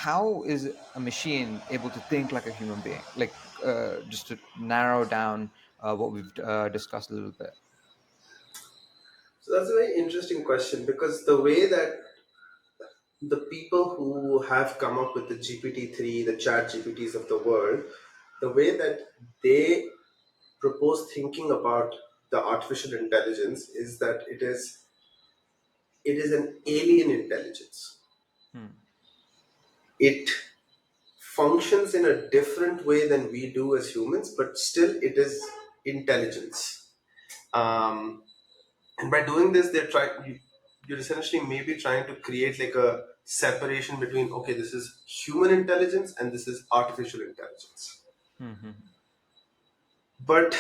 how is a machine able to think like a human being? Like, just to narrow down what we've discussed a little bit. So that's a very interesting question, because the way that the people who have come up with the GPT-3, the chat GPTs of the world, the way that they propose thinking about the artificial intelligence is that it is an alien intelligence. Hmm. It functions in a different way than we do as humans, but still it is intelligence. Um, and by doing this, you're essentially maybe trying to create like a separation between, okay, this is human intelligence and this is artificial intelligence. Hmm. But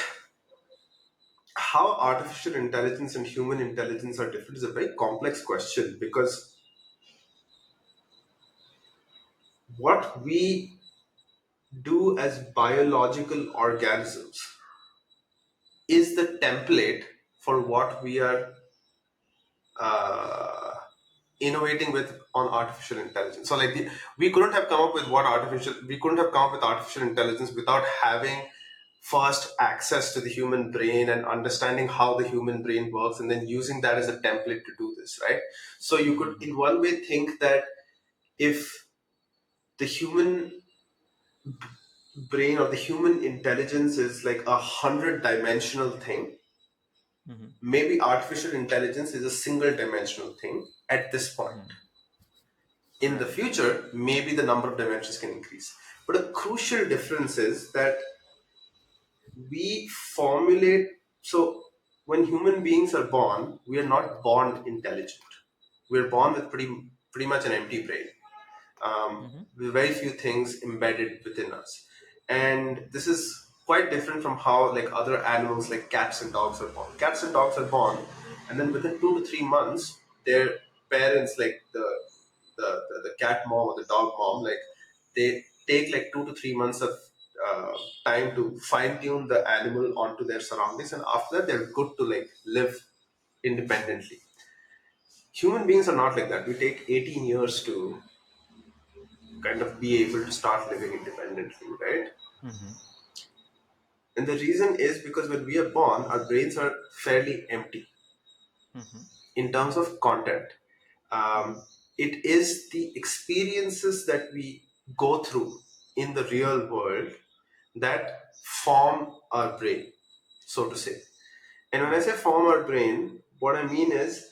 how artificial intelligence and human intelligence are different is a very complex question, because what we do as biological organisms is the template for what we are uh, innovating with on artificial intelligence. So like we couldn't have come up with we couldn't have come up with artificial intelligence without having first access to the human brain and understanding how the human brain works, and then using that as a template to do this, right? So you could Hmm. in one way think that if the human brain or the human intelligence is like 100 dimensional thing, Hmm. maybe artificial intelligence is a single dimensional thing at this point. Hmm. In the Right. future, maybe the number of dimensions can increase. But a crucial difference is that we formulate. So, when human beings are born, we are not born intelligent. We're born with pretty much an empty brain, Hmm. with very few things embedded within us. And this is quite different from how like other animals like cats and dogs are born. Cats and dogs are born, and then within 2 to 3 months, their parents, like the cat mom or the dog mom, like they take like 2 to 3 months of uh, time to fine tune the animal onto their surroundings, and after that they're good to like live independently. Human beings are not like that. We take 18 years to kind of be able to start living independently, right? Hmm. And the reason is because when we are born, our brains are fairly empty Hmm. in terms of content. Hmm. Um, it is the experiences that we go through in the real world that form our brain, so to say. And when I Right. say form our brain, what I mean is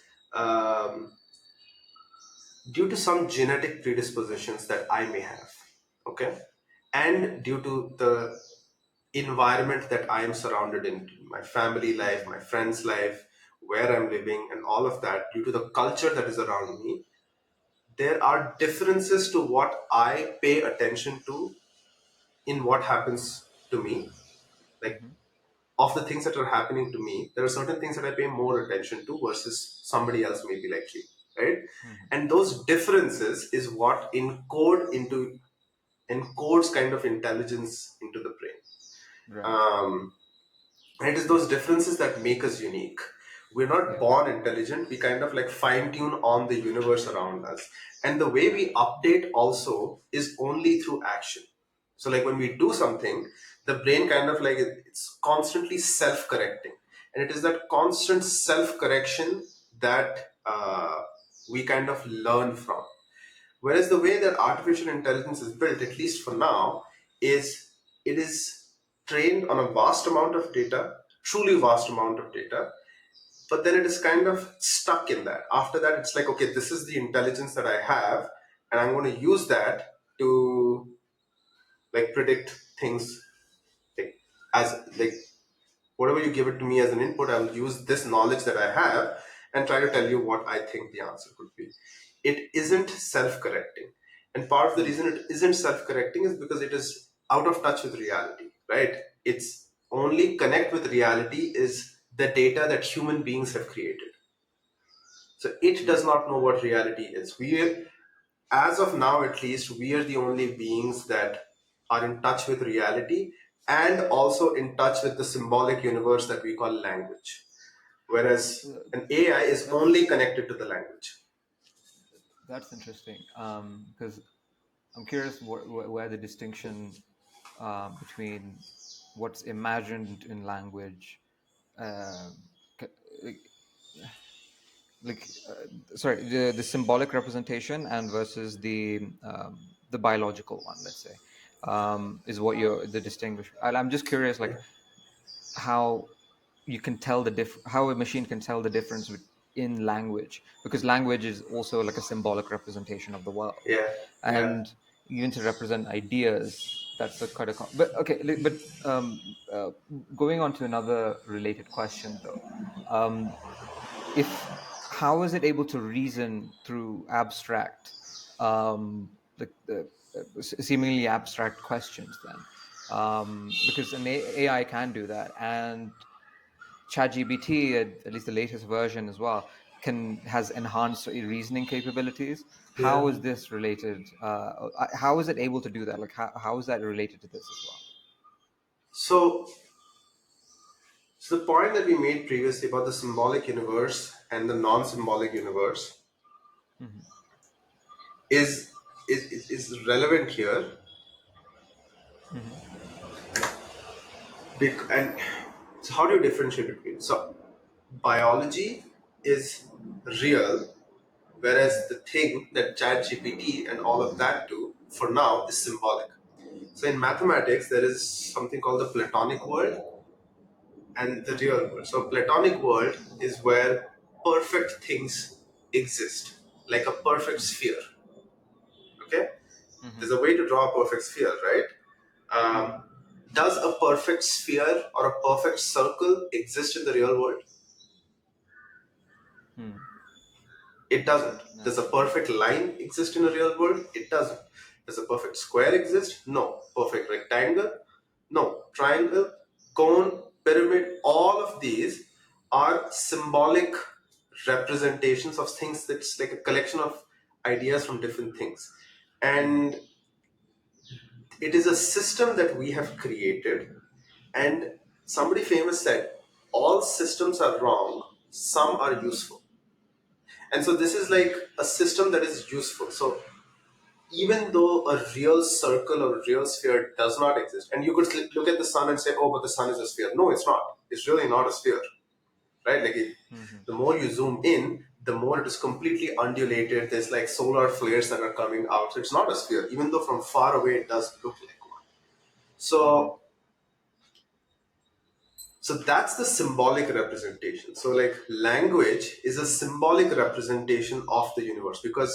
due to some genetic predispositions that I may have, okay, and due to the environment that I am surrounded in, my family life, my friends' life, where I'm living, and all of that, due to the culture that is around me, there are differences to what I pay attention to in what happens to me. Like, Hmm. of the things that are happening to me, there are certain things that I pay more attention to versus somebody else maybe like you, right? Hmm. And those differences is what encodes kind of intelligence into the brain. Right. Um, and it is those differences that make us unique. We're not Yeah. born intelligent. We kind of like fine tune on the universe around us. And the way we update also is only through action. So, like when we do something, the brain kind of like it's constantly self correcting. And it is that constant self correction that we kind of learn from. Whereas the way that artificial intelligence is built, at least for now, is it is trained on a vast amount of data, truly vast amount of data, but then it is kind of stuck in that. After that, it's like, okay, this is the intelligence that I have, and I'm going to use that to like predict things like as like whatever you give it to me as an input, I will use this knowledge that I have and try to tell you what I think the answer could be. It isn't self correcting. And part of the Hmm. reason it isn't self correcting is because it is out of touch with reality, right? It's only connect with reality is the data that human beings have created. So it does Right. not know what reality is. As of now at least, we are the only beings that are in touch with reality and also in touch with the symbolic universe that we call language. Whereas Uh, an AI is That's only connected to the language. that's interesting. Because I'm curious where the distinction between what's imagined in language, uh, c- sorry, the symbolic representation and versus the biological one, let's say, is what you're the distinguish. I'm just curious, like how you can tell how a machine can tell the difference in language, because language is also like a symbolic representation of the world, Yeah, yeah, and even to represent ideas, that's a quite a but okay, but uh, going on to another related question though, um, if how is it able to reason through abstract, seemingly abstract questions then, because an AI can do that, and ChatGPT, at least the latest version as well, can has enhanced reasoning capabilities. yeah. How is this related? How is it able to do that? Like how is that related to this as well? So, so the point that we made previously about the symbolic universe and the non-symbolic universe Hmm. is is relevant here. Hmm. And so, how do you differentiate between? So, biology is real, whereas the thing that ChatGPT and all of that do for now is symbolic. So, in mathematics, there is something called the Platonic world and the Hmm. real world. So, Platonic world is where perfect things exist, like a perfect Hmm. sphere. Okay, Hmm. there's a way to draw a perfect sphere, right? Hmm. Um, does a perfect sphere or a perfect circle exist in the real world? Hmm. It doesn't. Does No. a perfect line exist in the real world? It doesn't. Does a perfect square exist? No. Perfect rectangle? No. Triangle, cone, pyramid, all of these are symbolic representations of things that's like a collection of ideas from different things. Hmm. And it is a system that we have created. And somebody famous said, all systems are wrong, some are useful. And so this is like a system that is useful. So even though a real circle or real sphere does not exist, and you could look at the sun and say, oh, but the sun is a sphere. No, it's not. It's really not a sphere, right? Hmm. The more you zoom in, the more it is completely undulated. There's like solar flares that are coming out. So it's not a sphere, even though from far away it does look like one. Hmm. So So that's the symbolic representation. So, like, language is a symbolic representation of the universe because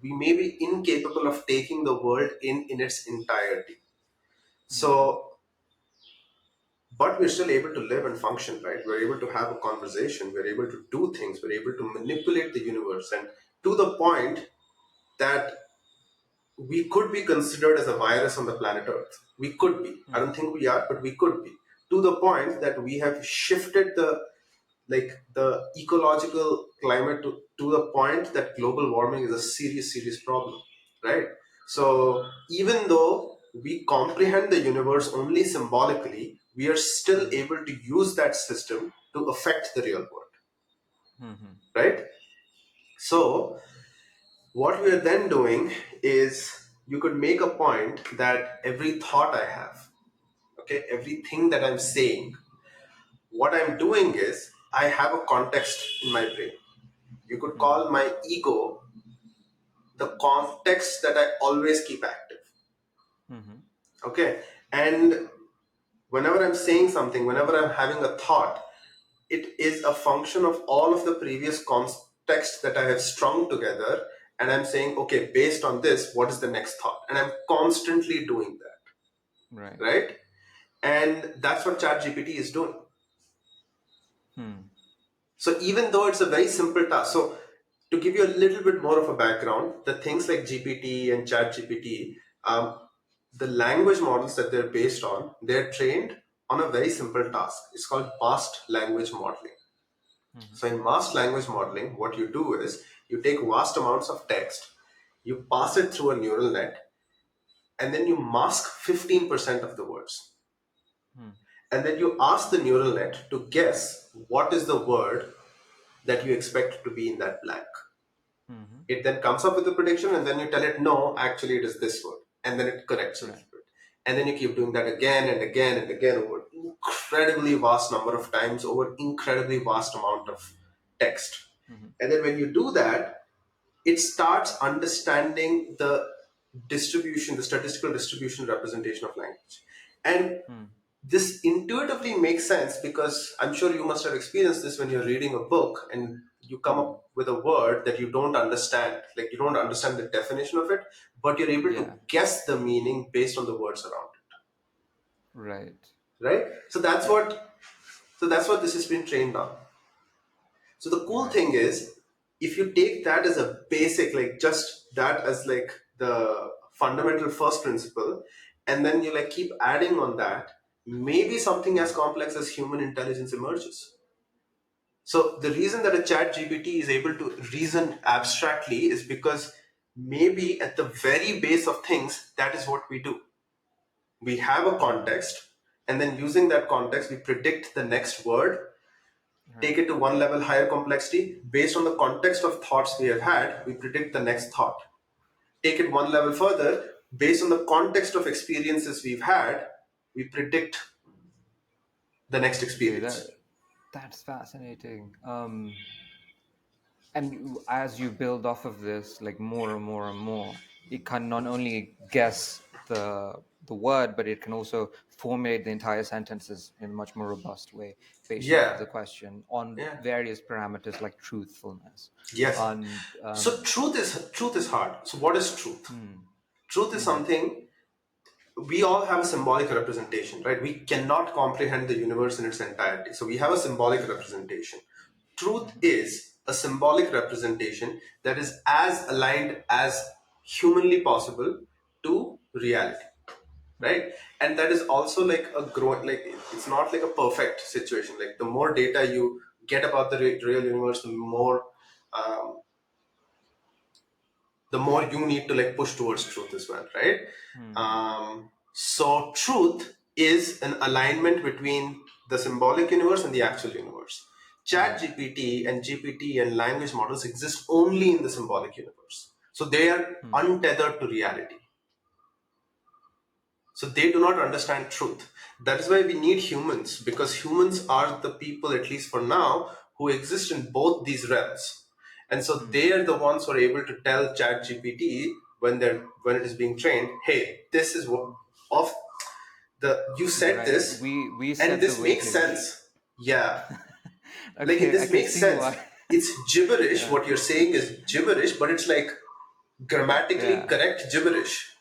we may be incapable of taking the world in its entirety. Hmm. So, but we're still able to live and function, right? We're able to have a conversation, we're able to do things, we're able to manipulate the universe, and to the point that we could be considered as a virus on the planet Earth. We could be. I Hmm. don't think we are, but we could be. To the point that we have shifted the ecological climate to the point that global warming is a serious problem, right? So even though we comprehend the universe only symbolically, we are still Hmm. able to use that system to affect the real world, Hmm. Hmm. right? So what we are then doing is you could make a point that every thought I have, okay, everything that I'm saying, what I'm doing is I have a context in my brain. You could Hmm. call my ego the context that I always keep active. Hmm. Okay. And whenever I'm saying something, whenever I'm having a thought, it is a function of all of the previous contexts that I have strung together. And I'm saying, okay, based on this, what is the next thought? And I'm constantly doing that, Right. right? And that's what ChatGPT is doing. Hmm. So even though it's a very simple task, so to give you a little bit more of a background, the things like GPT and ChatGPT, the language models that they're based on, they're trained on a very simple task. It's called vast language modeling. Hmm. So in vast language modeling, what you do is you take vast amounts of text, you pass it through a neural net, and then you mask 15% of the words. Hmm. And then you ask the neural net to guess what is the word that you expect to be in that blank. It then comes up with a prediction, and then you tell it, no, actually it is this word, and then it corrects a Right. little bit. And then you keep doing that again and again and again over incredibly vast number of times, over incredibly vast amount of text. Mm-hmm. And then when you do that, it starts understanding the distribution, the statistical distribution representation of language. And Hmm. this intuitively makes sense because I'm sure you must have experienced this when you're reading a book and you come Hmm. up with a word that you don't understand. Like you don't understand the definition of it, but you're able to Yeah. guess the meaning based on the words around Right. it. Right? Yeah. So that's what this has been trained on. So the cool Right. thing is, if you take that as a basic, like just that as like the fundamental first principle, and then you like keep adding on that, maybe something as Hmm. complex as human intelligence emerges. So the reason that a chat GPT is able to reason abstractly is because maybe at the very base of things, that is what we do. We have a Hmm. context, and then using that context, we predict the next word, take Right. it to one level higher complexity. Based on the context of thoughts we have had, we predict the next thought. Take it one level further, based on the context of experiences we've had, we predict the next Okay. experience. That's fascinating. And as you build off of this, like more and more and more, it can not only guess the word, but it can also formulate the entire sentences in a much more robust way based off of Yeah, the question on yeah, various parameters like truthfulness. yes. And So truth is hard. So what is truth? hmm, Truth is hmm, something we all have a symbolic representation, right? We cannot comprehend the universe in its entirety. So we have a symbolic representation. Truth hmm, is a symbolic representation that is as aligned as humanly possible to reality, hmm, right? And that is also like a growth, like it's not like a perfect situation. Like the more data you get about the real universe, um, the more you need to like push towards truth as well, right? hmm, So truth is an alignment between the symbolic universe and the actual universe. Chat hmm, GPT and GPT and language models exist only in the symbolic universe, so they are hmm, untethered to reality. So they do not understand truth. That is why we need humans, because humans are the people, at least for now, who exist in both these realms. And so hmm. they are the ones who are able to tell ChatGPT when it is being trained, hey, this is what of the you said Right. this, We and set the this makes weightage. sense. Yeah. Like Okay, I this can makes see sense. why. It's gibberish. Yeah. What you're saying is gibberish, but it's like grammatically Yeah. correct gibberish.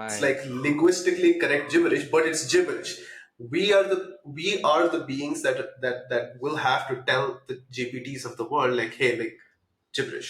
It's like Right. linguistically correct gibberish, but it's gibberish. We are the beings that will have to tell the GPTs of the world like, hey, like gibberish.